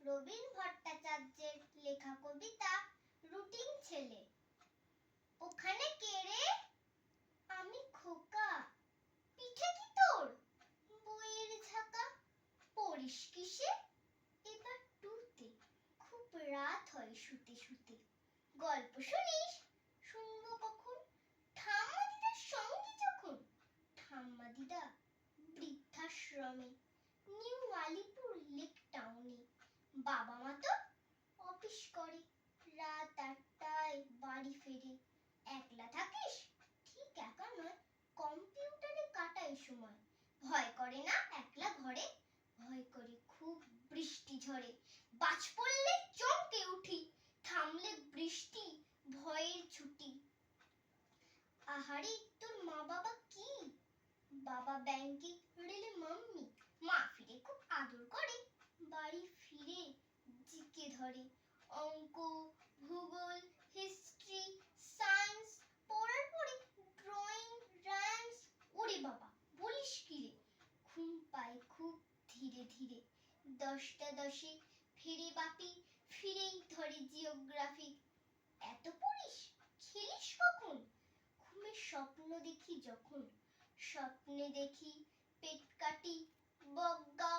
রবীন ভট্টাচার্যের লেখা কবিতা রুটিন ছেলে। ওখানে কে রে? আমি খোকা। পিঠে কি তোর? বইয়ের ঝাঁকা। পড়িস কিসে? এবার টুতে। খুব রাত হয় শুতে শুতে। গল্প শুনিস? শুনবো কখন? ঠাম্মা দিদার সঙ্গে যখন। ঠাম্মা দিদা বৃদ্ধাশ্রমে, নিউ আলিপুর লেক টাউনে। বাবা মা তো অফিস করে, রাত 8টায় বাড়ি ফেরে। একলা থাকিস? ঠিক একা নয়, কম্পিউটারে কাটাই সময়। ভয় করে না একলা ঘরে? ভয় করে খুব বৃষ্টি ঝড়ে। বাজ পড়লে চমকে উঠি, থামলে বৃষ্টি ভয়ের ছুটি। আহারে তোর মা বাবা কি? বাবা ব্যাংকে, রেলে মাম্মি। মা ফিরে খুব আদর করে, বাড়ি ফিরে জিকে ধরে। অঙ্ক, ভূগোল, হিস্ট্রি, সায়েন্স পড়ার পরে ড্রয়িং, রাইমস। ওরে বাবা বলিস কি রে? ঘুম পায় খুব ধীরে ধীরে। 10টা 10-এ ফিরে বাপি, ফিরেই ধরে জিওগ্রাফি। এত পড়িস? খেলিস কখন? ঘুমে স্বপ্ন দেখি যখন। স্বপ্নে দেখি পেট কাটি, বগ্গা,